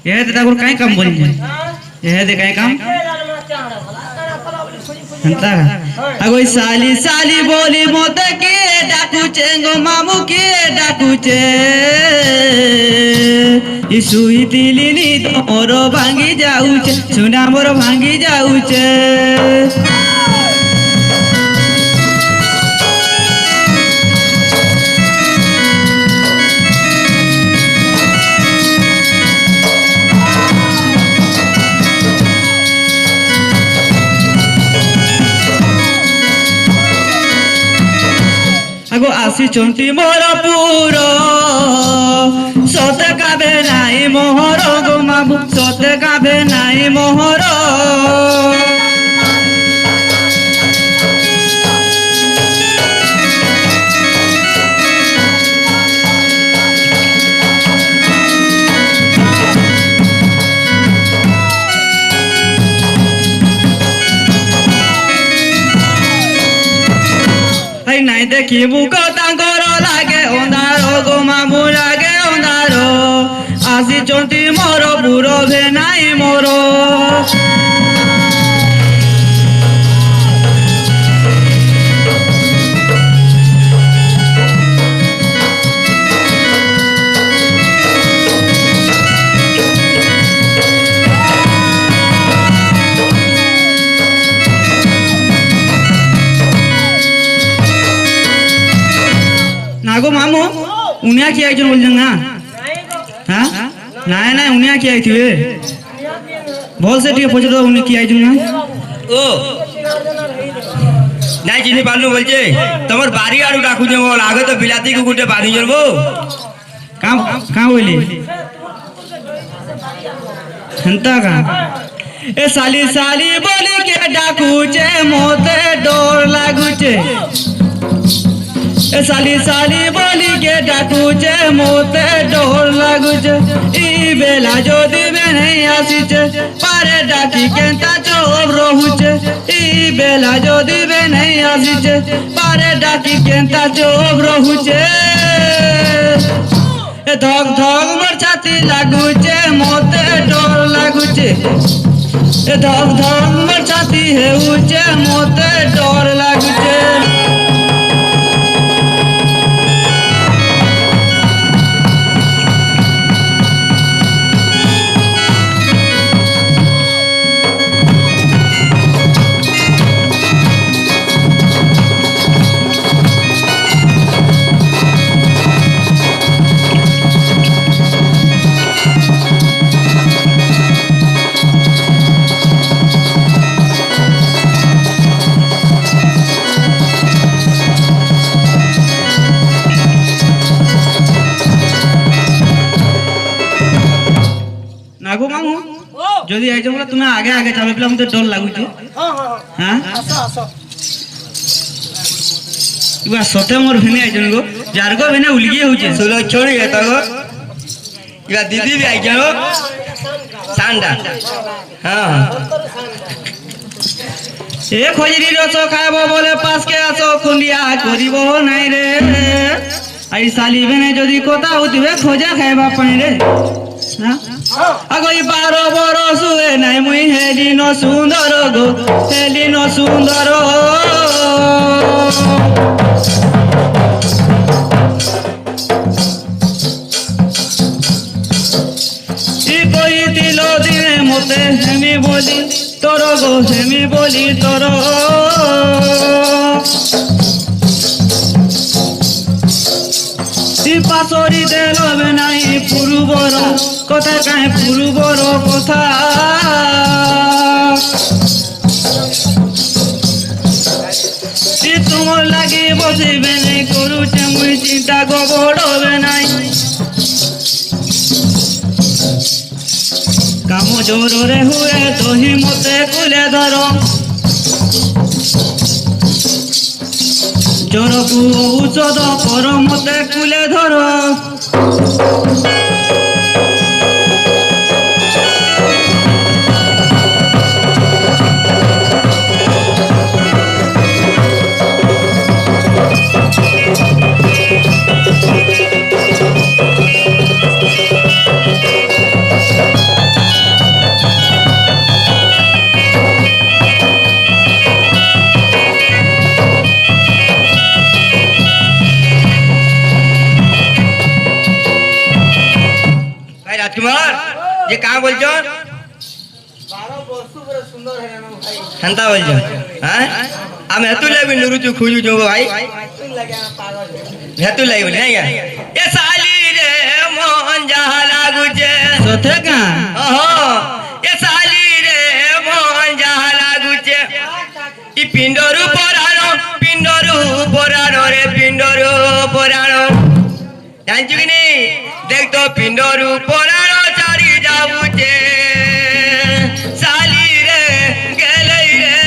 ये ते ताकुर काई काम बोली ये दे काई काम हंता अगो साली साली बोली मोते के डाकुचे गो मामू के डाकुचे इसुई दिलिनी तोर भांगी जाउचे सुना मोर भांगी जाउचे আগো আসি চন্তি মোর পুরো সতে কাবে নাই মোহর গো মাবু সতে কাবে নাই মোহর নাই দেখি বুক তাঙ্কর লাগে অন্ধারো গো মামু লাগে অন্ধারো আসি চন্তি মোর বুড়ো ভে নাই মোর नागो मामू उन्या की आई जो बोल जंगा हाँ नाय नाय उन्या की आई थी वे बोल से ठीक पूछ दो उन्हें की आई जंगा ओ नाय जिन्हें बालू बोल जे तमर बारी आड़ू डाकू जे बोल आगे तो बिलाती को गुटे बारी जल वो कहाँ बोली हंता कहाँ ए साली साली बोली के डाकू चे मोते डोर लागू चे ए साली साली बोली के डाकुचे मोते डोर लागुचे ई बेला जो दिबे नहीं आसीचे पारे डाकी केंता चोब रहुचे ई बेला जो दिबे नहीं आसीचे पारे डाकी केंता चोब रहुचे ए धक धक मोर छाती लागुचे मोते डोर लागुचे ए धक धक मोर छाती हेउचे मोते डोर लागुचे नागो मामू যদি আইছো বলে তুমি আগে আগে চলো প্লা মতে ডর লাগুছে হ্যাঁ আসো আসো ইবা সতে মোর ভেনে আইছো গো জারগো ভেনে উলগি হউছে सोलो छोड़ी है तो इला दीदी भी आई जाओ सांडा हाँ এ খজরি রস খাইব বলে পাস কে আসো খুলিয়া করিব নাই রে আই সালি ভেনে যদি কথা হইবে খোজা খাইবা পানি রে না আগই 12 বরস হুয়ে নাই মুই হেলি ন সুন্দর গো হেলি ন সুন্দর ই কই দিল দিনে মতে হেমি বলি তোর গো হেমি বলি তোর পাচরি দেলবে নাই পুরুবর কথা কাহে পুরুবর কথা তোমার লাগে বসিবে নাই করুছে মুই চিন্তা গবড়বে নাই কাম জোরে হুয়ে দহি মতে কুলে ধর জোরকু ঔষধ কর মতে কুলে ধর তোমার যে কাঁ বলছ হেন্তা বলছ হ্যাঁ আমি হেতু লাগি নুরুচু খুঁজুছু ভাই হেতু লাগি বলি নাই এ সালি রে মন যাহা লাগুছে সথে কাঁ এ সালি রে মন যাহা লাগুছে ই পিণ্ডরু পরানো রে পিণ্ডরু পরানো জানছু কি নি দেখ তো পিণ্ডরু পরানো চারি যাবুছে সালি রে গেলেই রে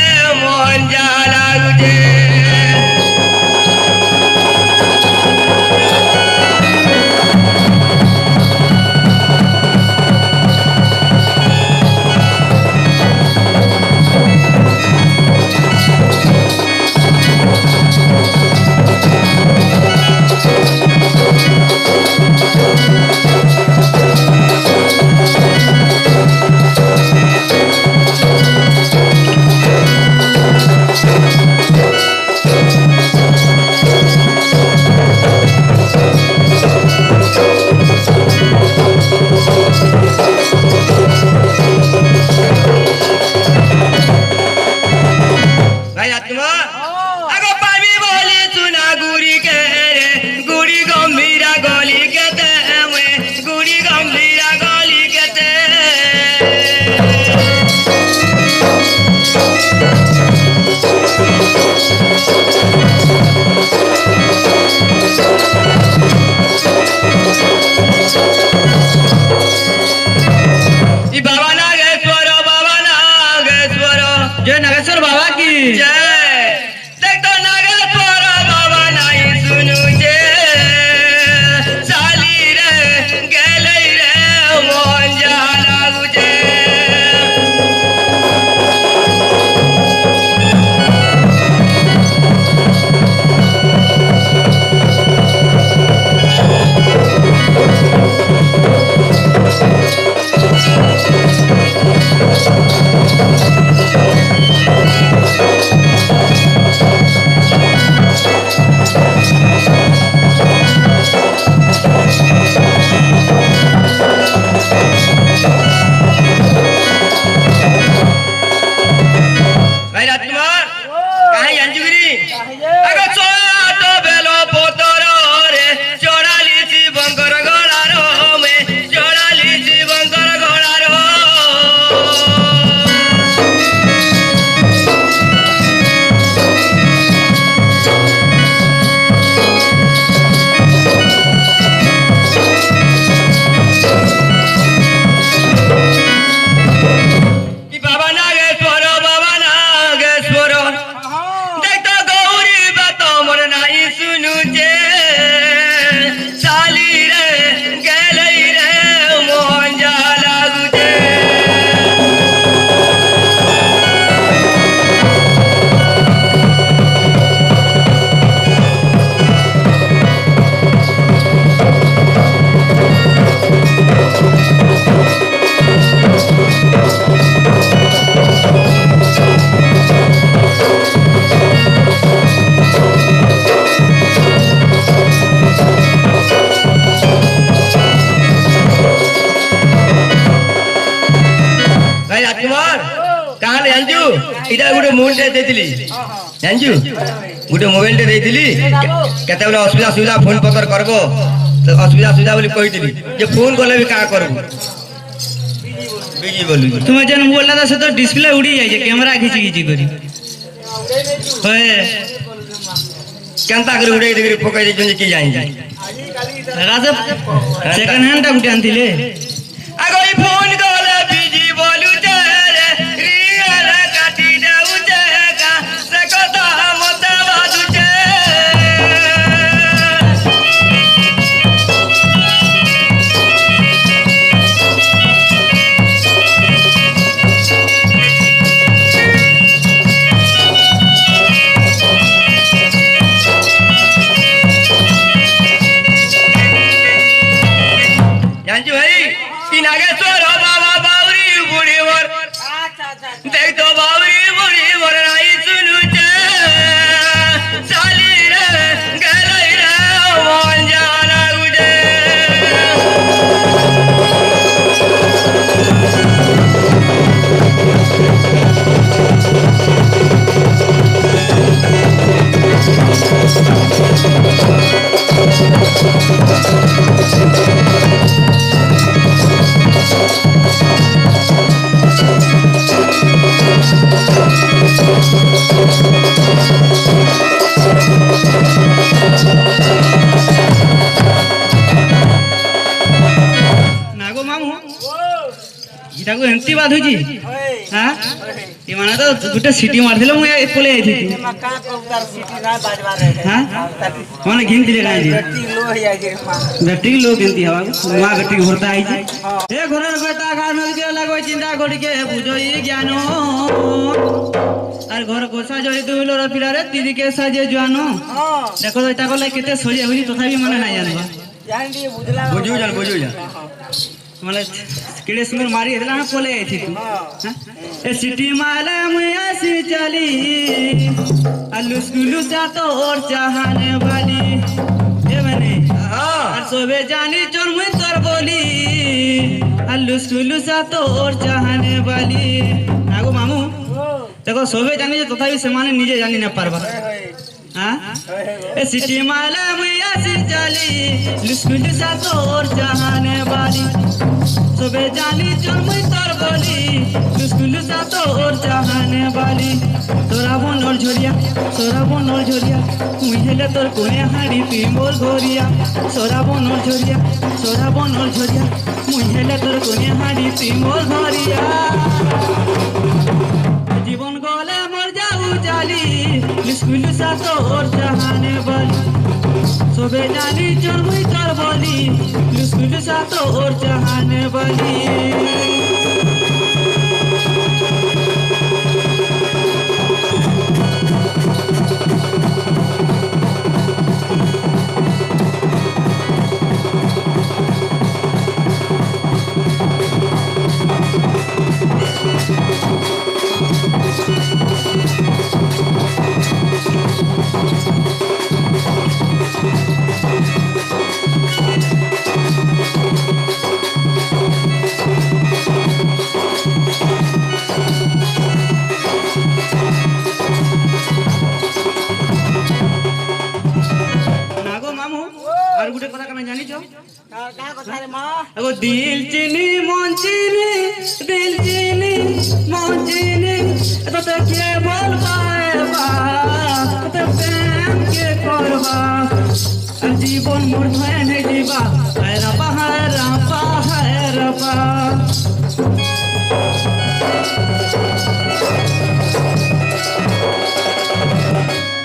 মন যাহা লাগুছে ভাই আত্মা আগো পাবি বলি সুনা গুড়ি কে রে গুড়ি গম্ভীরা গলি কেতে গুড়ি গম্ভীরা গলি কেতে ই বাবা নাগেশ্বর জয় নাগেশ্বর বাবা কি জয় দেখ তো নাগেশ্বর বাবা নাই শুনু যে সালি রে গেলেই রে মন যাহা লাগুছে ভাই রাজকুমার কাহি জানছুগিরি আগ ছোট বেল পতর রে চড়ালি শিবঙ্কর গড়ার মে চড়ালি শিবঙ্কর গড়ার কি বাবা নাগেশ্বর দেখ তো গৌরী বাত মোর নাই শুনুছে সালি রে গেলেই রে মন যাহা লাগুছে ভাই রাজকুমার কাহালে জানছু এটা গোটে মোবাইলটা ଦେଇଥିଲି জানছু গোটে মোবাইলটা ଦେଇଥିଲି কেତେବେଳେ ଅସୁବିଧା ସୁବିଧା ଫୋନ ପତ୍ର করব ଅସୁବିଧା ସୁବିଧା ବୋଲି କହିଥିଲି ଯେ ଫୋନ କଲେ ବି କାହା করব বিজি বলু তুমি যেন মোবাইলটা সে তো ডিসপ্লে উড়ি যাইছে ক্যামেরা খিচি খিচি করি হয়ে কেনতা করে উড়াই দেই পকাই দেই যে কি জানি রাজা সেকেন্ড হ্যান্ডটা গুটি আনতিলে আগো এই ফোন কলে বিজি বলুছে রে রিয়াল কাটি দেউছে কা সে কথা মতে বাজুছে জানছু ভাই এটাকে এমতি বাঁধুছি হ্যাঁ মানে তো গোটে সিটি মারছিল মুই পলাই যাইছি হ্যাঁ মানে ঘিনছিলে কাঁ ব্যাটারি লো কেমতি হওয়া নূয়া ব্যাটারি ভরতা হয়েছে এ ঘরের বেটা গা নদীকে লাগো চিন্তা করিকে বুঝই জ্ঞান আর ঘর গোসা জড়ি দুইল পিলারে তিরিকে সাজে জানো দেখো এটা কলে কেতে সজে হইছি তথাপি মানে নাই জানবা বুঝিও যান মানে কেড়ে সুন্দর মারি হেলা না পলে আইছি তু এ সিটি মালা মুই আসি চলি আলু স্কুলু সা তোর চাহানে বালি এ মানে আর সবে জানি চোর মুই তোর বলি আলু স্কুলু সা তোর চাহানে বালি আগো মামু দেখো সবে জানি যে তথাপি সেমানে নিজে জানি না পারবা হ্যাঁ এ সিটি মালা মুই আসি চলি লুস্কুলু সা তোর চাহানে বালি সবে জানি জন্মই তোর বলি লুস্কুলু সা তোর চাহানে বালি তোরা বনর ঝরিয়া মুই হেলে তোর কোনে হাড়ি তুই মোর ঘরিয়া সোরা বনর ঝরিয়া মুই হেলে তোর কোনে হাড়ি তুই মোর ঘরিয়া জীবন গলে মর যাও চালি লুস্কুলু সা তোর চাহানে বালি সবে জানি জন্মই তোর বলি লুস্কুলু সা তোর চাহানে বালি আর গুটে কথা কেন জানিছ দিল চিনি মন চিনি তোতে কে বলবা তোতে প্রেম কে করবা আর জীবন মোর ধয়ে নে দিবা হায়রাপা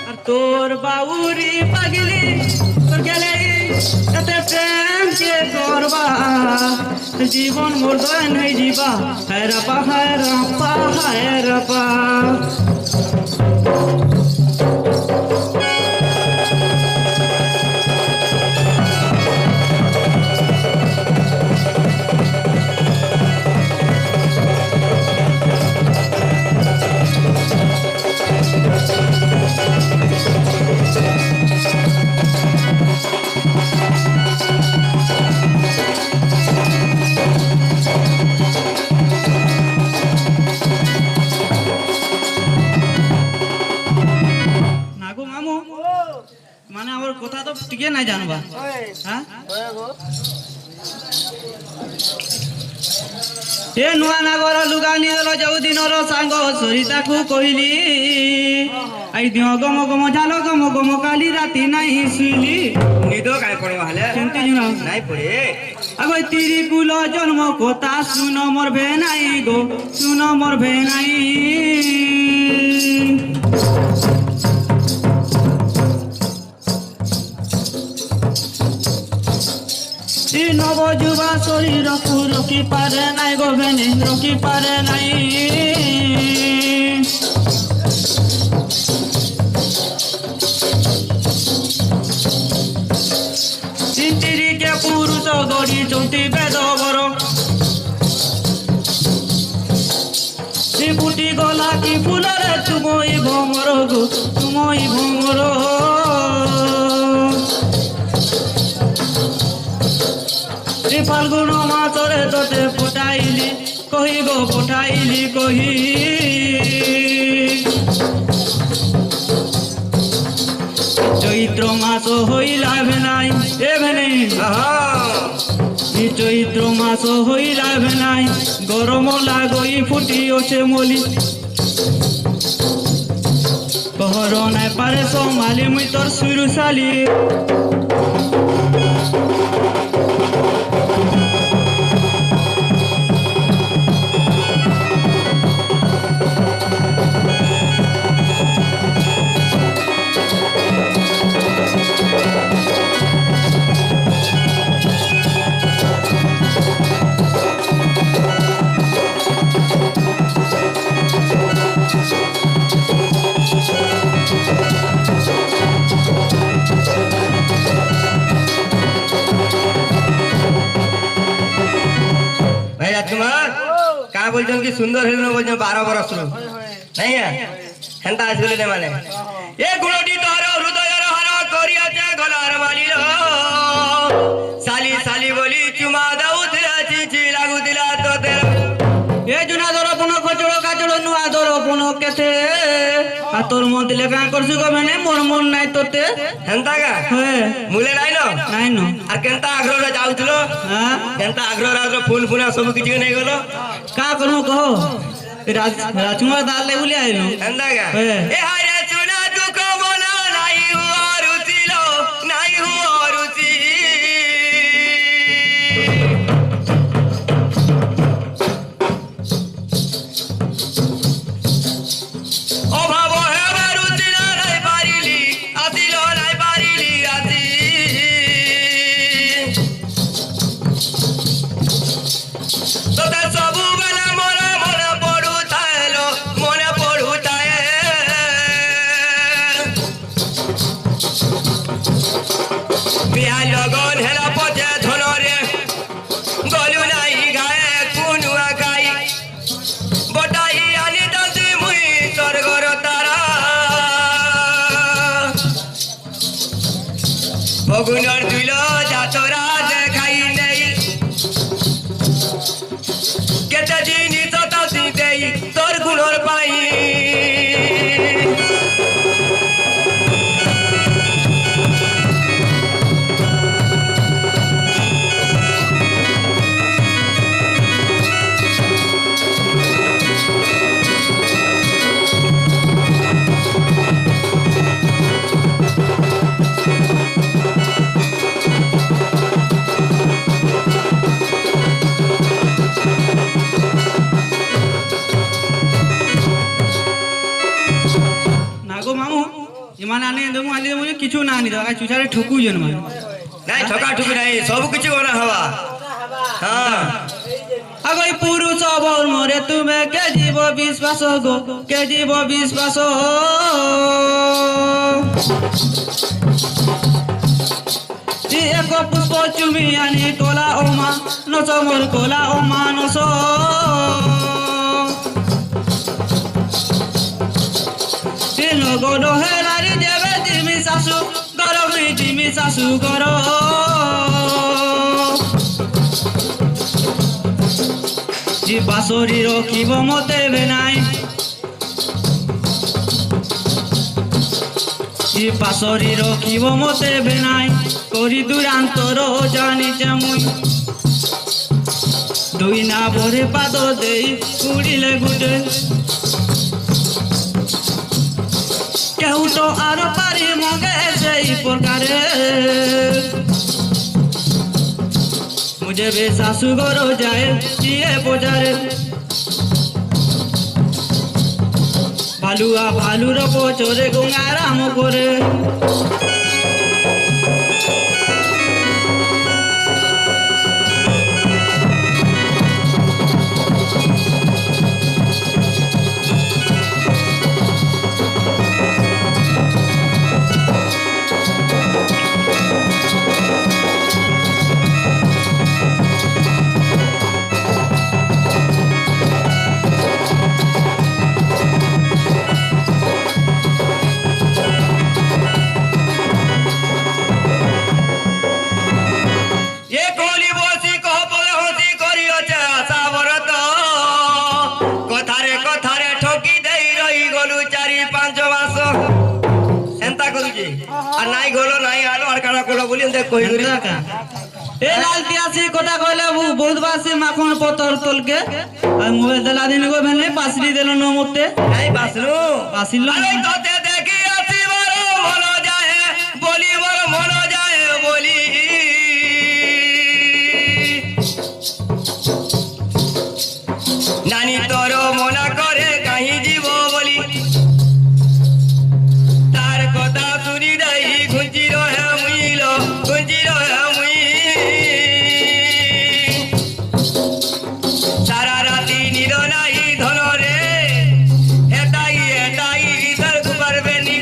আর তোর বাউরি পাগলি তোর গেলে তাতে প্রেম কে করবা জীবন মোর ধয়ে নে দিবা হায়রাপা নাগো মামু মানে আমার কথা তো টিকে নাই জানবা হ্যাঁ এ নূয়া নাগর লুগা নিল যাও দিনর সাঙ্গ সরিতাকু কহিলি আই দিও গম ঝাল গম কালি রাতি নাই শুইলি নিদ কাই পড়ে হালে কেমতি জুনা নাই পড়ে আগো তিরি কুল জন্ম কথা শুন মোর ভেনাই গো শুন মোর ভেনাই নব যুবা শরীর রকি পারে নাই গো ভেনে রকি পারে নাই তিরিকে পুরুষ গড়ি চৌতি বেদ বর ফুটি গলা কি ফুলরে তুমই ভমর গো তুমই ভমর ফাল্গুন মাসরে তোতে পটাইলি কহি গো পটাইলি কহি চৈত্র মাস হইলা ভেনাই এ ভেনে চৈত্র মাস হইলা ভেনাই গরম লাগই ফুটিওছে মলি কহর নাই পারে সমালি মুই তোর সুরুশালি রাজকুমার কাঁ বলছেন কি সুন্দর হইল না বলছেন 12 বরস নাই হেন্তা আসলে না মানে এ গুণটি তোর হৃদয়ের হর করিয়াছে গলার মালিল সালি সালি বলি চুমা দাউছিলা চিচি লাগুছিলা তোদের এ জুনা দরপন খচড় কাচড় নুয়া দরপন কেতে আর তোর মন দিলে কাঁ করছু গো মানে মোর মন নাই তোতে হেন্তা গা হ্যাঁ মুলে নাই ন নাই ন আর কেনতা আগ্রহ যাউছিল হ্যাঁ কেনতা আগ্রহ ফোন ফোন সব কিছু নেই গেল কা করমু কহ রাজকুমার দালে বলি আইলো হেন্তা গা হ্যাঁ। এ হারে চুনা দুঃখ মনা নাই হুয়া রুচিল নাই হুয়া রুচি অভাব হেবা রুচিল নাই পারিলি আসিল নাই পারিলি আসি তোদের ସବୁବେଳେ মনে মনে পড়ুଥାଏ লো মনে পড়ুଥାଏ বিয়া লগন হেলা পথে ধନରେ গলু নাই গায়ে কুনুয়া গাই বটাই আনি দছি মুই স্বর্গর তারা ভগুনর দুইল যাতরা দেখাই নেই কেতে জিনিস তাসি দেই তোর গুণর পাই না গো মামু ইমান আনি দেবো আনি দেবো কিছু না আনি দেবো চুচারে ঠকু জন মানে নাই ঠকা ঠুকি নাই সব কিছু গনা হবা হ্যাঁ আগো এই পুরুষ বল মরে তুমি কে জীব বিশ্বাস গো কে জীব বিশ্বাস এক পুষ্প চুমি আনি কোলা ও মানস মোর কোলা ও মানস গড় হেরারি দেবে জিমি শাশু গরমি জিমি শাশু গর বাসরি রখিব মতে বেনাই পাশরি রখিব মতে বেনাই করি দূরান্তর জানিছে মুই দুই না ভরে পাদ দেই কুড়িলে গুটে কেউ তো আরো পারি মগে সেই প্রকারে মুঝে বে শাশু ঘর যায় দিয়ে বোঝারে ভালুয়া ভালুর পচরে গঙ্গারাম করে এ কলি বসি কহ বলে হসি করিয়ছে আশা বরত কথারে কথারে ঠকি দেই রই গলু 4-5 মাস এন্তা করুছি আর নাই গলো নাই আলো আর কানা কলো বলি এন্তা কই করি এ লালটি আসি কথা কইলে বহুত বাসি মাখন পতর তলকে আর মোবাইল দেলা দিন গো ভেলে পাসরি দেল ন মতে নাই বাসলু বাসিল আরে তোতে দেখি আসি বড় মন যায় বলি বড় মন যায় বলি নানি তোর মনা করে কাহি জীব বলি তার কথা শুনি দেই ঘুঞ্চি রহে মুইল ঘুঞ্চি রহে মুই সারা রাতি নির নাই ধন রে এটাই এটাই ধরতে পারবে নি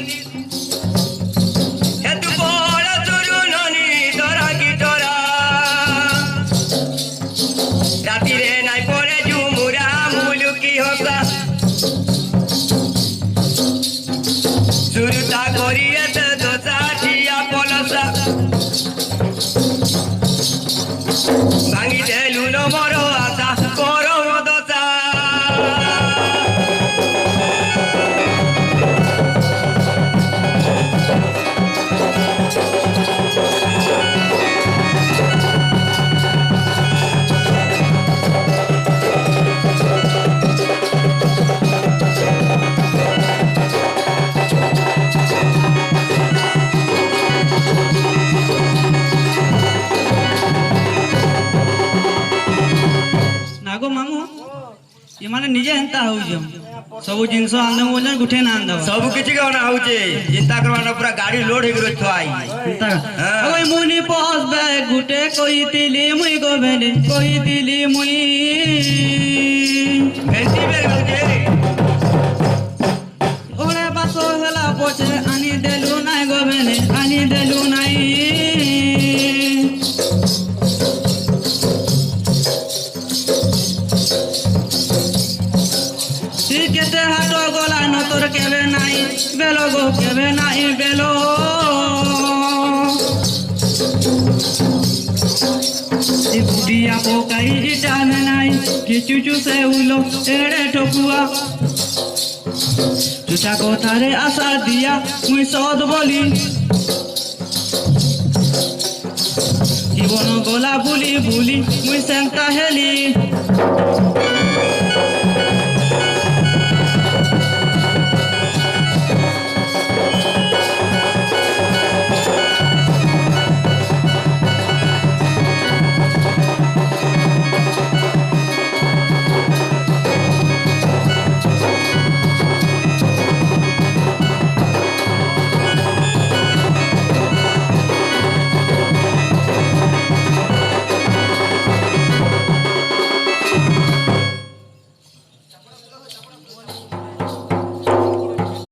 ଏମାନେ ନିଜେ ହେନ୍ତା ହଉଛ ସବୁ ଜିନିଷ ଆଣିଦେବୁ ବୋଲେ ଗୁଠେ ନା ଆଣିଦେବ ସବୁ କିଛି କଣ ହଉଛି ଚିନ୍ତା କରବାନ ପୁରା ଗାଡି ଲୋଡ ହେଇକି ଥୁଆ ওই মুনি পসবে গুটে কইতিলি মুই গোবেলে কইতিলি মুই ভেন্টি বের হচ্ছে ওরে বাসো হেলা পছে আনি দেলু নাই গোবেলে আনি দেলু নাই কেতে হাট গলা নতর কেবে নাই বেলো গো কেবে নাই বেলো বুড়িয়া পোকাই টানে নাই কিছু চুষে উলো এড়ে ঠকুয়া চুষা কথারে আশা দিয়া মুই সদ বলি জীবন গলা বুলি বুলি মুই সেন্তা হেলি